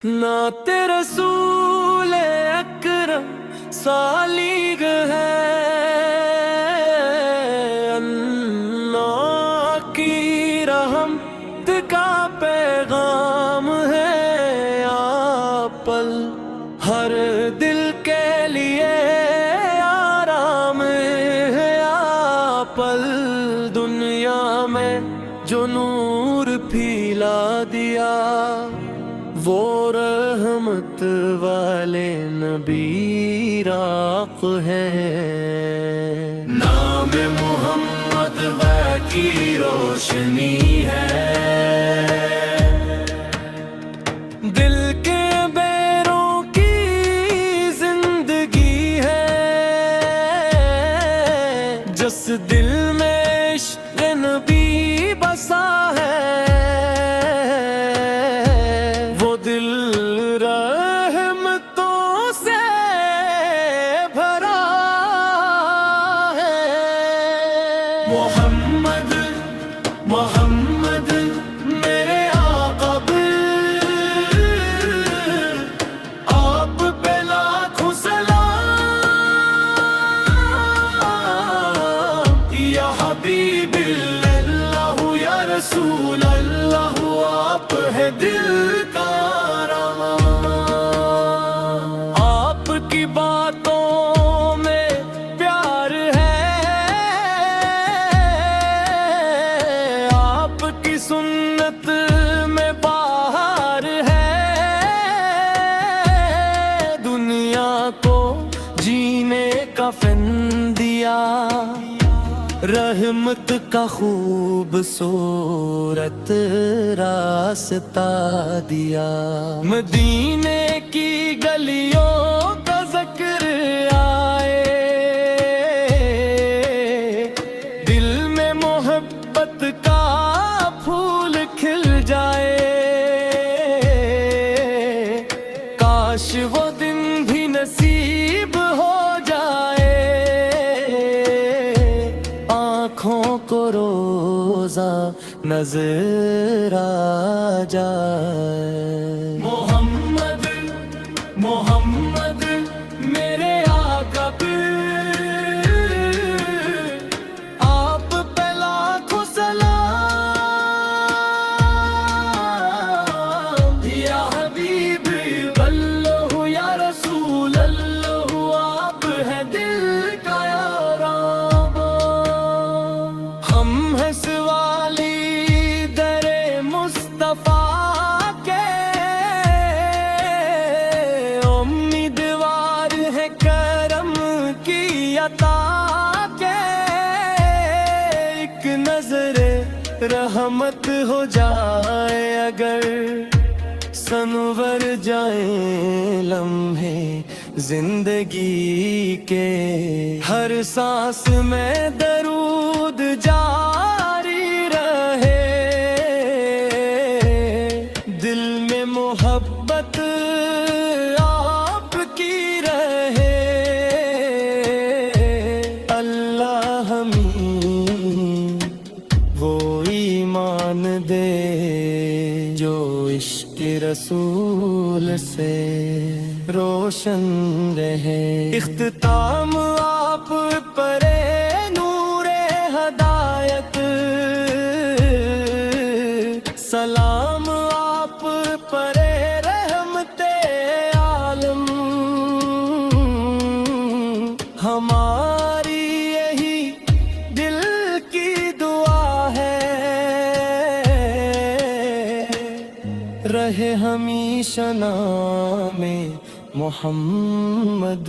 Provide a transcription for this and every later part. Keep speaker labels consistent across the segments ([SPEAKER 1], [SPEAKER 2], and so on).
[SPEAKER 1] नात रसूल अकरम सालिग है, अल्लाह की रहमत का पैगाम है। आप पल हर दिल के लिए आराम है। आप पल दुनिया में जो नूर फैला दिया, वो रहमत वाले नबी राक़ है। नाम मोहम्मद की रोशनी है, दिल के बैरों की जिंदगी है। जिस दिल में इश्क़ नबी बसा है, मोहम्मद मोहम्मद मेरे आका पे, आप पे लाखों सलाम। या हबीब अल्लाह या रसूल अल्लाह, आप है दिल का आराम। आपकी बातों में प्यार है, सुन्नत में बाहर है। दुनिया को जीने का फन दिया, रहमत का खूबसूरत रास्ता दिया। मदीने की गलियों का जिक्र आए, दिल में मोहब्बत का फूल खिल जाए। काश वो दिन भी नसीब हो जाए, आँखों को रोजा नजर आ जाए। मोहम्मद मोहम्मद मेरे आका पे, आप पे लाखों सलाम। या हबीब अल्लाह या रसूल अल्लाह, आप है दिल का आराम। हम हैं सवाली दरे मुस्तफा के, उम्मीदवार है करम की अता के। एक नजरे रहमत हो जाए अगर, सनवर जाए लम्हे जिंदगी के। हर सांस में दरूद जारी रहे, दिल में मोहब्बत आपकी रहे। अल्लाह हमें वो ईमान दे जो इश्क़ रसूल से रोशन रहे। इख्तिताम आप पर नूरे हदायत, सलाम आप पर रहमते आलम। हमारी यही दिल की दुआ है, रहे हमेशा नामे मोहम्मद।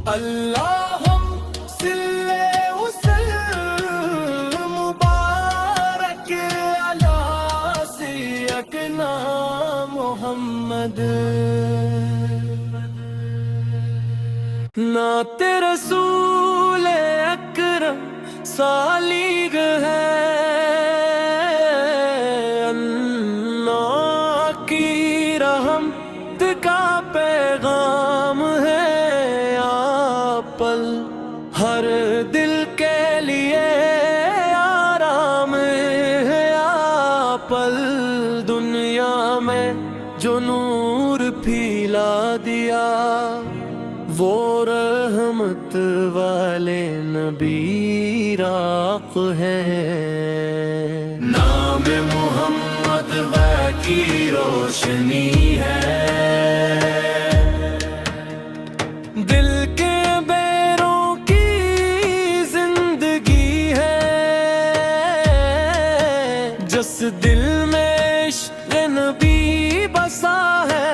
[SPEAKER 1] अल्लाहुम सिल्ले वसल्लम मुबारक अला सय्यदना मोहम्मद। नात रसूल अकरम सालिग है, अल्लाह की रहमत का पैगाम है। आप पल हर दिल के लिए आराम है। आप पल दुनिया में जो جو نور پھیلا دیا وہ رحمت والے نبی راق ہے نام محمد وحی کی روشنی ہے دل کے بیروں کی زندگی ہے جس دل میں عشق نبی بسا ہے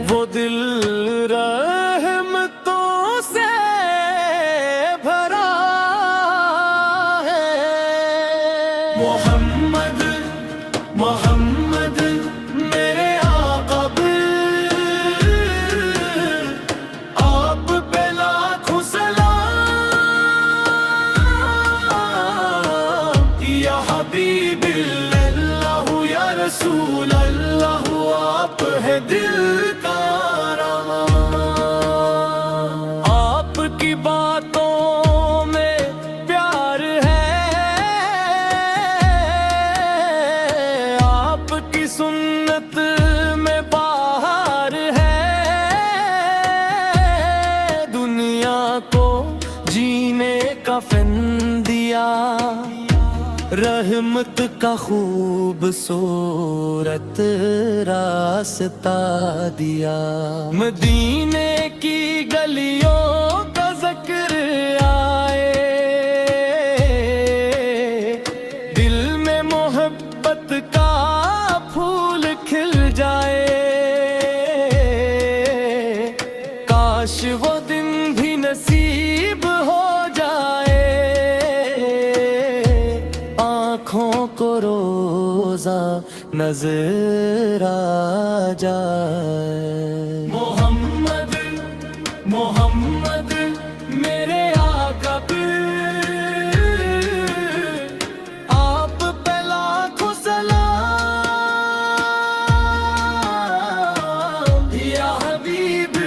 [SPEAKER 1] وہ دل رحمتوں سے بھرا ہے محمد محمد میرے آقا آپ پہ لاکھوں سلام یا حبیب اللہ یا رسول اللہ آپ ہے دل کا رام آپ کی باتوں میں پیار ہے آپ کی سنت میں بہار ہے دنیا کو جینے کا فن دیا رحمت کا خوبصورت راستہ دیا مدینے کی گلیوں کا ذکر آئے دل میں محبت کا پھول کھل جائے کاش وہ دن بھی نصیب ہو جائے آنکھوں کو روزہ نظر آ جائے محمد محمد میرے آقا آپ پہ لاکھوں سلام یا حبیب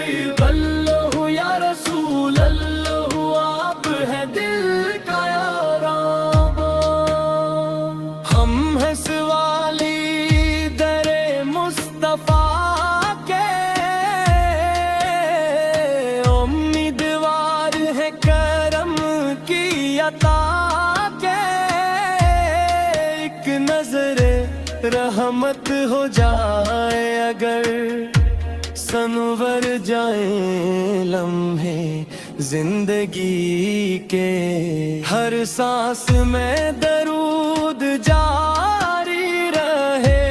[SPEAKER 1] اللہ یا رسول اللہ آپ ہے دل کا یاران ہم ہیں سوالی در مصطفیٰ کے امیدوار ہے کرم کی عطا کے ایک نظر رحمت ہو جائے اگر سنور جائیں لمحے زندگی کے ہر سانس میں درود جاری رہے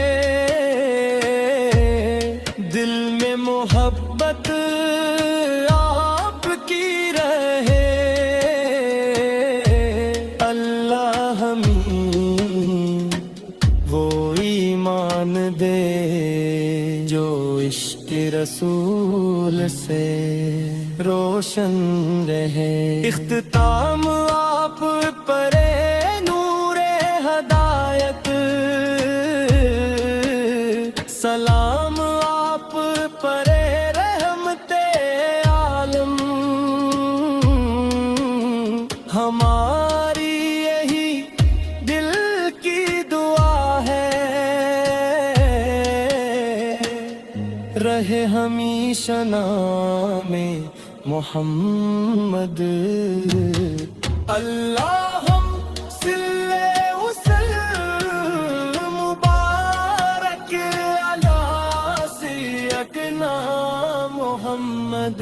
[SPEAKER 1] دل میں محبت آپ کی رہے اللہ ہمیں وہ ایمان دے جو عشق رسول سے روشن رہے اختتام آپ پر نور ہدایت سلام آپ پر رحمت عالم ہماری یہی دل کی دعا ہے رہے ہمیشہ نام محمد اللہم صلی وسلم مبارک علی سیدنا محمد